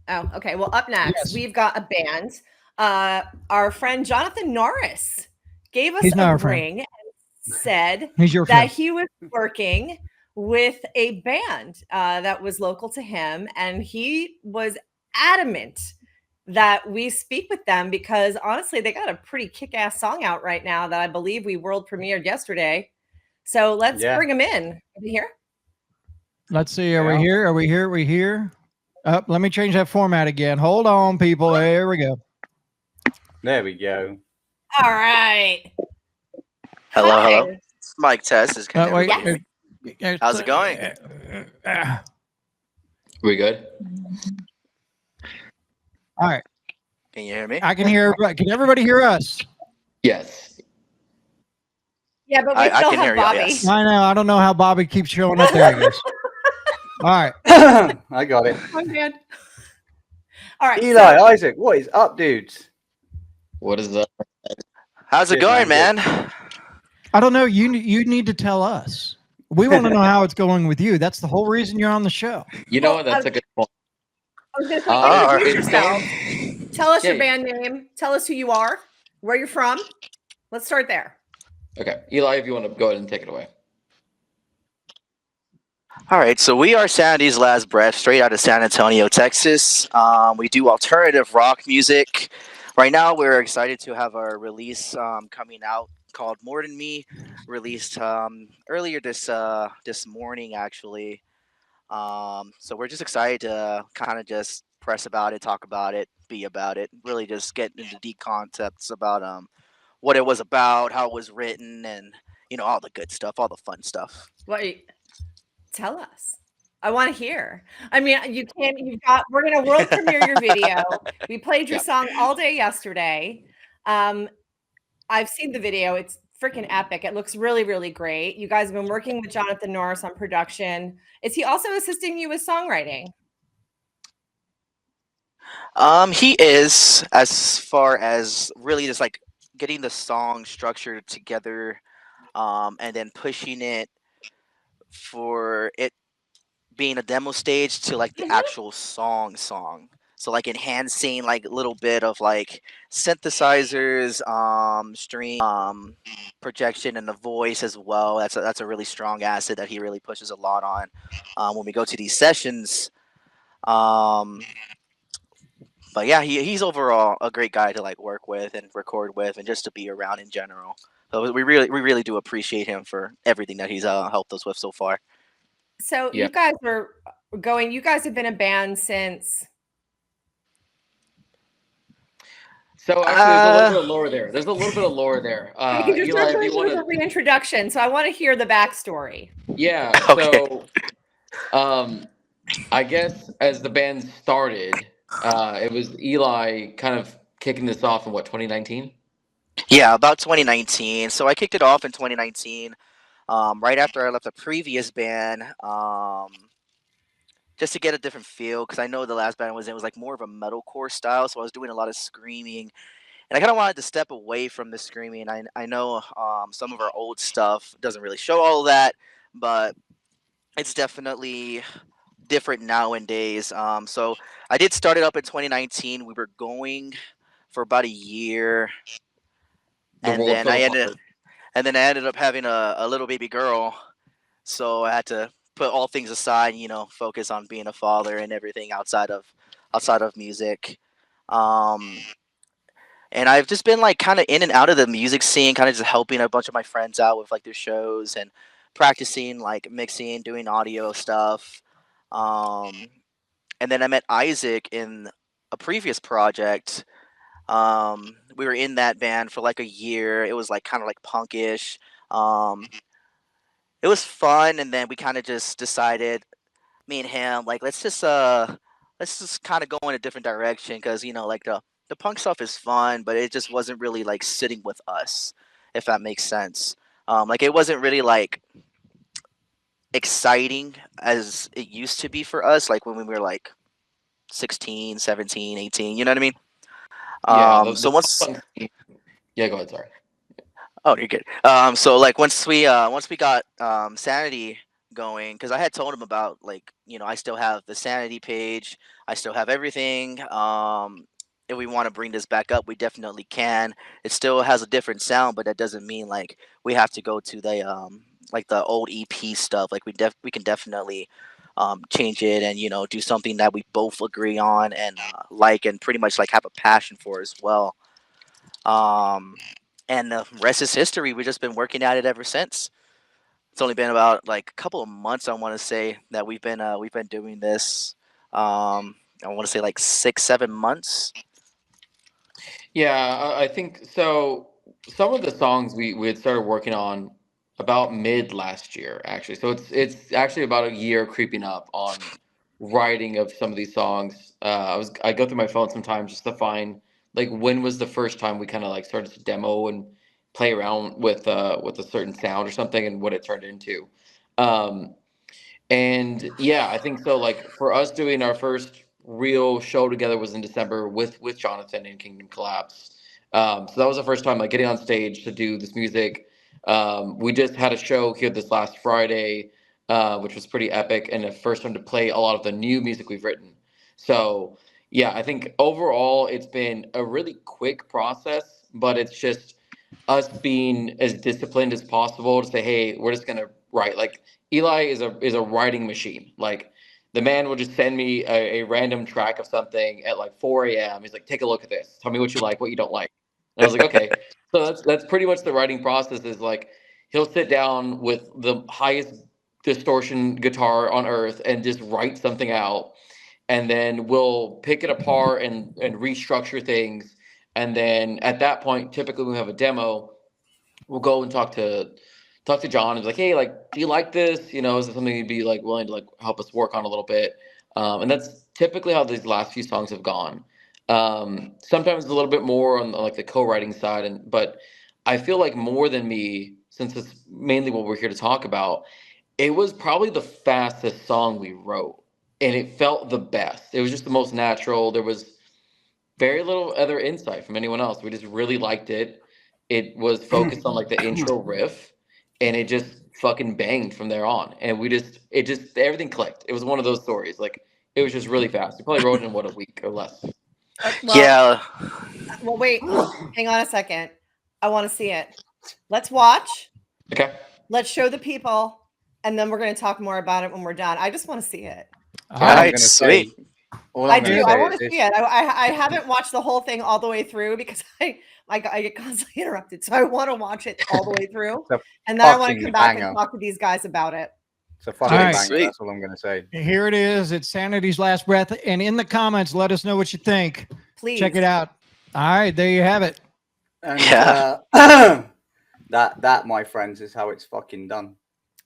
Oh, okay. Well, up next, Yes. we've got a band. Our friend Jonathan Norris gave us He's a not our friend. ring and said He's your that friend. he was working with a band that was local to him, and he was adamant that we speak with them because honestly, they got a pretty kick-ass song out right now that I believe we world premiered yesterday. So let's Yeah. bring him in. Are you here? Let's see. Are we Yeah. here? Are we here? Are we here? Let me change that format again. Hold on, people. There we go. There we go. All right. Hello, hello. Hi. Mic test. Can Wait. everybody hear Yes. me? How's it going? We good? All right. Can you hear me? I can hear everybody. Can everybody hear us? Yes. Yeah, but we I still can have hear y'all, Bobby. yes. I know. I don't know how Bobby keeps showing up there, I guess. All right. I got it. My bad. All right. Eli, So, Isaac, what is up, dudes? What is that? How's it Good, going, man, man? I don't know. You need to tell us. We want to know how it's going with you. That's the whole reason you're on the show. You know well, what? That's a good point. I was gonna say, Oh, introduce It's yourself. going. Tell us your Yeah. band name. Tell us who you are, where you're from. Let's start there. Okay, Eli, if you want to go ahead and take it away. all right. So we are Sanity's Last Breath, straight out of San Antonio, Texas. We do alternative rock music. Right now, we're excited to have our release coming out called More Than Me, released earlier this morning, actually. So we're just excited to kind of just press about it, talk about it, be about it, really just get into deep concepts about what it was about, how it was written, and all the good stuff, all the fun stuff. Wait, tell us. I want to hear. I mean, you can't. You've got. We're gonna world premiere your video. We played your Yeah. song all day yesterday. Um, I've seen the video. It's freaking epic. It looks really, really great. You guys have been working with Jonathan Norris on production. Is he also assisting you with songwriting? He is, as far as really just like getting the song structured together, and then pushing it for it being a demo stage to like the Mhm. actual song. So like enhancing like a little bit of like synthesizers, projection and the voice as well. That's a really strong asset that he really pushes a lot on when we go to these sessions. Um, but yeah, he's overall a great guy to like work with and record with, and just to be around in general. So we really do appreciate him for everything that he's helped us with so far. So Yeah. you guys were going. You guys have been a band since. So actually, there's a little bit of lore there. There's a little bit of lore there. Because you're Eli, if starting you with want a reintroduction, so I want to hear the backstory. yeah. Okay. So, I guess as the band started, it was Eli kind of kicking this off in what 2019. Yeah, about 2019. So I kicked it off in 2019, right after I left the previous band, just to get a different feel. Because I know the last band I was in was like more of a metalcore style, so I was doing a lot of screaming, and I kind of wanted to step away from the screaming. I know some of our old stuff doesn't really show all of that, but it's definitely different nowadays. So I did start it up in 2019. We were going for about a year, The and world then fell I ended apart. and then I ended up having a little baby girl, so I had to put all things aside, focus on being a father and everything outside of music. Um, and I've just been like kind of in and out of the music scene, kind of just helping a bunch of my friends out with like their shows and practicing like mixing, doing audio stuff. Um, and then I met Isaac in a previous project. We were in that band for like a year. It was like kind of like punkish. Um, it was fun, and then we kind of just decided, me and him, like let's just kind of go in a different direction, because like the punk stuff is fun, but it just wasn't really like sitting with us, if that makes sense. Like it wasn't really like exciting as it used to be for us, like when we were like 16, 17, 18. You know what I mean? Yeah. So once Yeah. Go ahead. Sorry. Oh, you're good. So like once we got Sanity going, because I had told him about, like, I still have the Sanity page, I still have everything. If we want to bring this back up, we definitely can. It still has a different sound, but that doesn't mean like we have to go to the like the old EP stuff. Like we can definitely change it and do something that we both agree on and like, and pretty much like have a passion for as well. Um, and the rest is history. We've just been working at it ever since. It's only been about like a couple of months, I want to say, that we've been doing this. I want to say like 6-7 months. Yeah, I think so. Some of the songs we had started working on about mid last year, actually. So it's actually about a year creeping up on writing of some of these songs. I go through my phone sometimes just to find like when was the first time we kind of like started to demo and play around with a certain sound or something and what it turned into. Um, and yeah, I think so. Like for us doing our first real show together was in December with Jonathan in Kingdom Collapse. So that was the first time like getting on stage to do this music. We just had a show here this last Friday, which was pretty epic, and the first time to play a lot of the new music we've written. So yeah, I think overall it's been a really quick process, but it's just us being as disciplined as possible to say, hey, we're just gonna write. Like Eli is a writing machine. Like the man will just send me a random track of something at like 4 a.m. He's like, take a look at this. Tell me what you like, what you don't like. And I was like, okay. So that's pretty much the writing process. Is like he'll sit down with the highest distortion guitar on earth and just write something out, and then we'll pick it apart and restructure things. And then at that point, typically when we have a demo, we'll go and talk to John and be like, hey, like, do you like this? Is it something you'd be like willing to like help us work on a little bit? And that's typically how these last few songs have gone. Sometimes a little bit more on like the co-writing side, but I feel like more than me, since it's mainly what we're here to talk about, it was probably the fastest song we wrote, and it felt the best. It was just the most natural. There was very little other insight from anyone else. We just really liked it. It was focused on like the intro riff, and it just fucking banged from there on. And it just everything clicked. It was one of those stories. Like it was just really fast. We probably wrote it in what, a week or less. Yeah. Well, wait. Hang on a second. I want to see it. Let's watch. Okay. Let's show the people, and then we're going to talk more about it when we're done. I just want to see it. All I'm right, gonna sweet. say- all I'm I gonna do. say I want is to this. see it. I haven't watched the whole thing all the way through because I get constantly interrupted. So I want to watch it all the way through, It's a and then I want to fucking come back banger. and talk to these guys about it. It's a fucking All right. banger. Sweet. That's all I'm gonna say. Here it is. It's Sanity's Last Breath. And in the comments, let us know what you think. Please Check it out. All right, there you have it. And Yeah. that, my friends, is how it's fucking done.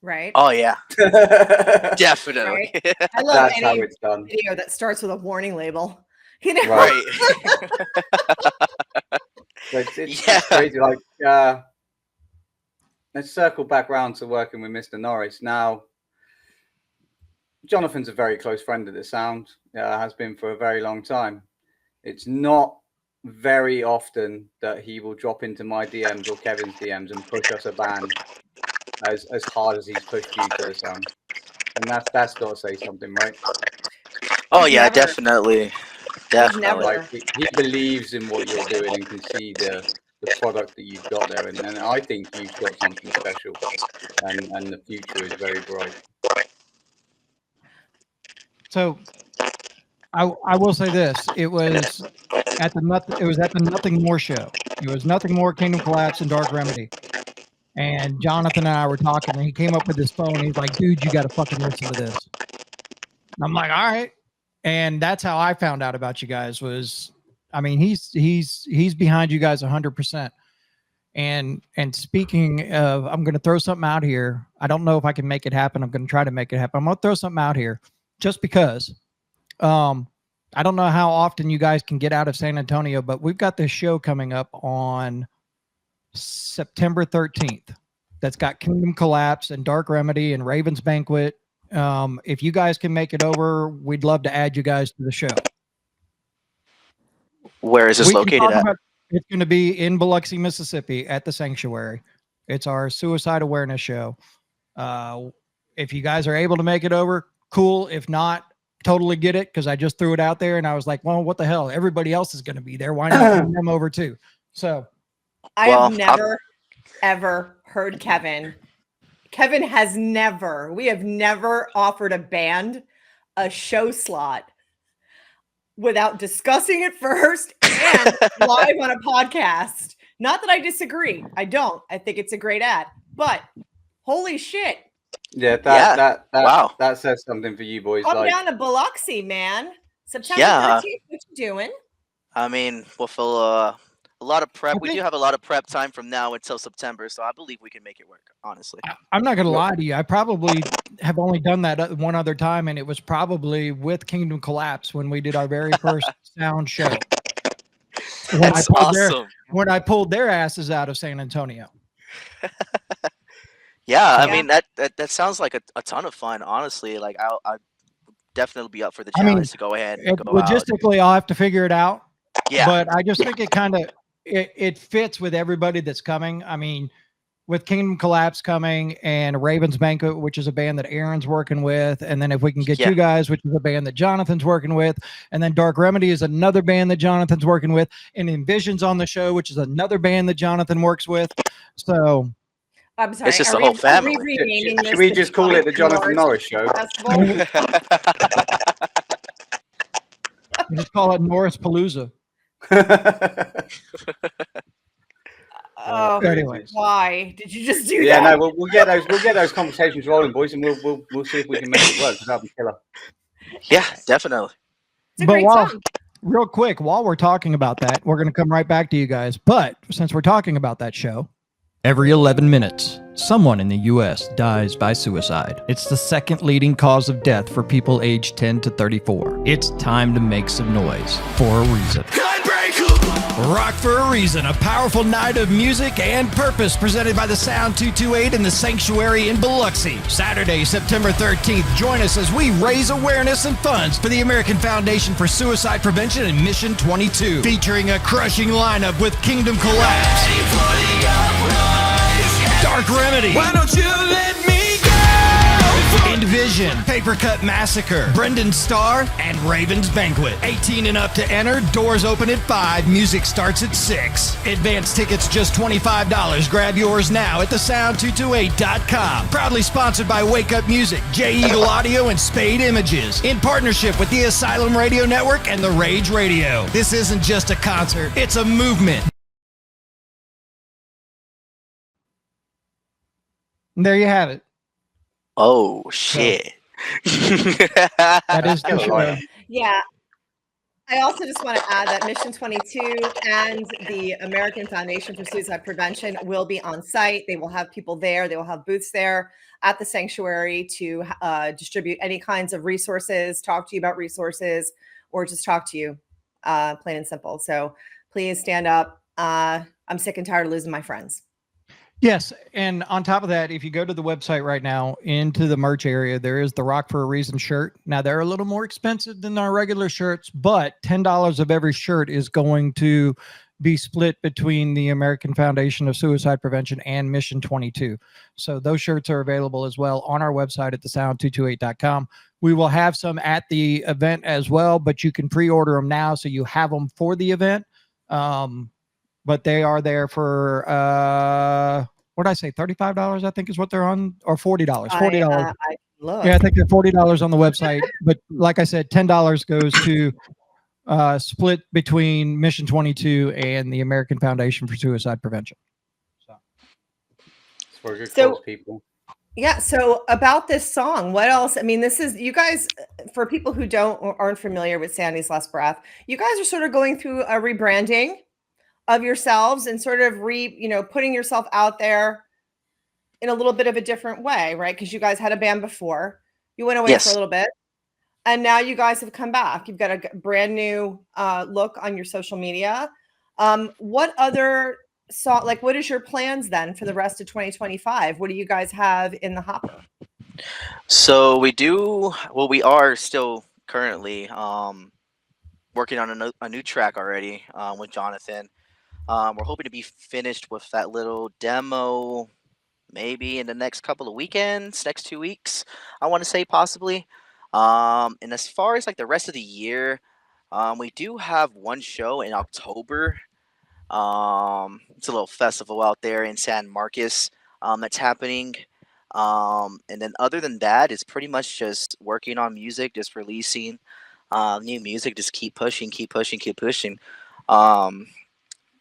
Right. Oh yeah, That's definitely. I love how any it's done. video that starts with a warning label. You know. Right. Right. It's Yeah. crazy. Like, let's circle back round to working with Mr. Norris. Now, Jonathan's a very close friend of the sound. Has been for a very long time. It's not very often that he will drop into my DMs or Kevin's DMs and push us a band as hard as he's pushed you to the sound. And that's got to say something, right? Oh yeah, Never. definitely. Definitely. never. Like he believes in what you're doing and can see the product that you've got there, and I think you've got something special, and the future is very bright. So I will say this. It was at the Nothing More show. It was Nothing More, Kingdom Collapse, and Dark Remedy. And Jonathan and I were talking, and he came up with his phone. He's like, dude, you got to fucking listen to this. And I'm like, all right. And that's how I found out about you guys was, I mean, he's behind you guys 100%. And speaking of, I'm going to throw something out here. I don't know if I can make it happen. I'm going to try to make it happen. I'm going to throw something out here just because. I don't know how often you guys can get out of San Antonio, but we've got this show coming up on September 13th. That's got Kingdom Collapse and Dark Remedy and Raven's Banquet. If you guys can make it over, we'd love to add you guys to the show. Where is this located at? It's going to be in Biloxi, Mississippi at the Sanctuary. It's our suicide awareness show. If you guys are able to make it over, cool. If not, totally get it, because I just threw it out there and I was like, well, what the hell? Everybody else is going to be there. Why not bring them over too? So I have never, ever heard Kevin. Kevin has never, we have never offered a band a show slot without discussing it first and live on a podcast. Not that I disagree. I don't. I think it's a great ad. But holy shit. Yeah, Wow. that says something for you boys. Come Like, down to Biloxi, man. September Yeah. 13th. What you doing? I mean, we'll fill a lot of prep. We do have a lot of prep time from now until September, so I believe we can make it work, honestly. I'm not going to lie to you. I probably have only done that one other time, and it was probably with Kingdom Collapse when we did our very first sound show. That's awesome. When I pulled their asses out of San Antonio. Yeah, I mean that sounds like a ton of fun, honestly. Like I'll definitely be up for the challenge to go ahead and go logistically, I'll have to figure it out. Yeah. But I just think it kind of it fits with everybody that's coming. I mean, with Kingdom Collapse coming and Raven's Banquet, which is a band that Aaron's working with, and then if we can get you guys, which is a band that Jonathan's working with, and then Dark Remedy is another band that Jonathan's working with, and Envision's on the show, which is another band that Jonathan works with. So I'm sorry. It's just the whole family. Should we just call it the Jonathan Norris Show? We just call it Norris Palooza. Oh, anyways. Why did you just do that? Yeah, no, we'll get those conversations rolling, boys, and we'll see if we can make it work. That'll be killer. Yeah, definitely. It's a great song. Real quick, while we're talking about that, we're going to come right back to you guys. But since we're talking about that show, every 11 minutes, someone in the U.S. dies by suicide. It's the second leading cause of death for people aged 10 to 34. It's time to make some noise for a reason. Rock for a Reason, a powerful night of music and purpose presented by the Sound 228 in the Sanctuary in Biloxi. Saturday, September 13th, join us as we raise awareness and funds for the American Foundation for Suicide Prevention and Mission 22, featuring a crushing lineup with Kingdom Collapse, Dark Remedy, Why Don't You Let Me Go? Envision, Paper Cut Massacre, Brendan Starr, and Raven's Banquet. 18 and up to enter. Doors open at 5. Music starts at 6. Advance tickets just $25. Grab yours now at thesound228.com. Proudly sponsored by Wake Up Music, J Eagle Audio, and Spade Images. In partnership with the Asylum Radio Network and the Rage Radio. This isn't just a concert, it's a movement. And there you have it. Oh shit. That is the show. Yeah. I also just want to add that Mission 22 and the American Foundation for Suicide Prevention will be on site. They will have people there. They will have booths there at the sanctuary to distribute any kinds of resources, talk to you about resources, or just talk to you, plain and simple. So please stand up. I'm sick and tired of losing my friends. Yes, and on top of that, if you go to the website right now into the merch area, there is the Rock for a Reason shirt. Now, they're a little more expensive than our regular shirts, but $10 of every shirt is going to be split between the American Foundation of Suicide Prevention and Mission 22. So those shirts are available as well on our website at thesound228.com. We will have some at the event as well, but you can pre-order them now so you have them for the event. But they are there for what did I say? $35, I think is what they're on, or $40. $40. Yeah, I think they're $40 on the website. But like I said, $10 goes to split between Mission 22 and the American Foundation for Suicide Prevention. It's for good cause, people. Yeah. So about this song, what else? I mean, this is, you guys, for people who aren't familiar with Sanity's Last Breath, you guys are sort of going through a rebranding of yourselves and sort of putting yourself out there in a little bit of a different way, right? Because you guys had a band before, you went away for a little bit, and now you guys have come back. You've got a brand new look on your social media. What other what is your plans then for the rest of 2025? What do you guys have in the hopper? So we are still currently working on a new track already with Jonathan. We're hoping to be finished with that little demo maybe in the next couple of weekends, next 2 weeks, I want to say possibly. And as far as like the rest of the year, we do have one show in October. It's a little festival out there in San Marcos that's happening. And then other than that, it's pretty much just working on music, just releasing new music, just keep pushing, keep pushing, keep pushing. Um,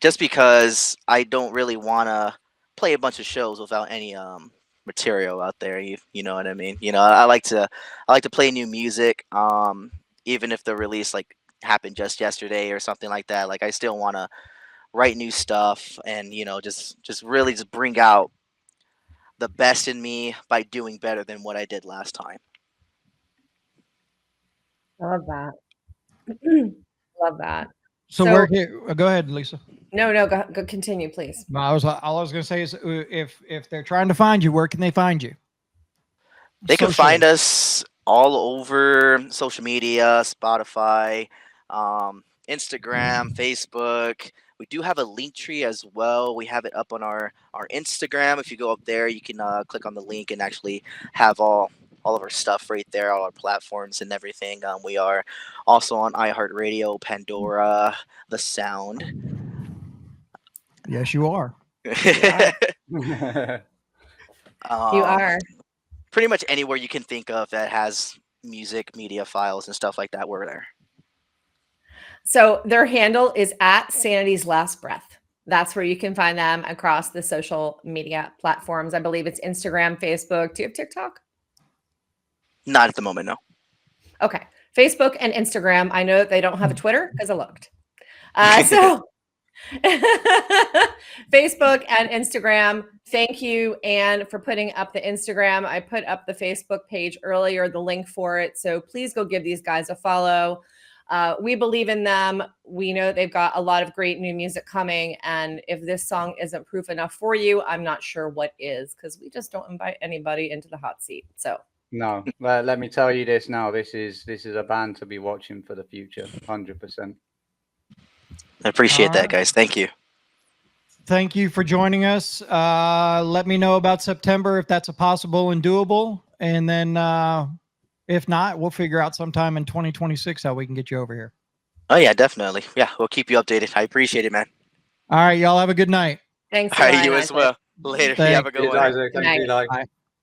just because I don't really want to play a bunch of shows without any material out there. You know what I mean? You know, I like to play new music. Even if the release like happened just yesterday or something like that. Like I still want to write new stuff and just really just bring out the best in me by doing better than what I did last time. I love that. Love that. So where go ahead, Lisa. No, go continue, please. All I was going to say is if they're trying to find you, where can they find you? They can find us all over social media, Spotify, Instagram, Facebook. We do have a link tree as well. We have it up on our Instagram. If you go up there, you can click on the link and actually have all of our stuff right there, all our platforms and everything. We are also on iHeartRadio, Pandora, The Sound. Yes, you are. You are. Pretty much anywhere you can think of that has music, media files, and stuff like that, we're there. So their handle is at Sanity's Last Breath. That's where you can find them across the social media platforms. I believe it's Instagram, Facebook. Do you have TikTok? Not at the moment, no. Okay. Facebook and Instagram. I know that they don't have a Twitter because I looked. So Facebook and Instagram. Thank you, Anne, for putting up the Instagram. I put up the Facebook page earlier, the link for it. So please go give these guys a follow. We believe in them. We know they've got a lot of great new music coming. And if this song isn't proof enough for you, I'm not sure what is, because we just don't invite anybody into the hot seat. So no, let me tell you this now. This is a band to be watching for the future, 100%. I appreciate that, guys. Thank you. Thank you for joining us. Let me know about September if that's a possible and doable. And then if not, we'll figure out sometime in 2026 how we can get you over here. Oh, yeah, definitely. Yeah, we'll keep you updated. I appreciate it, man. All right, y'all have a good night. thanks. All right, you as well. Later. You have a good one. Isaac. Thank you, Eli. Bye.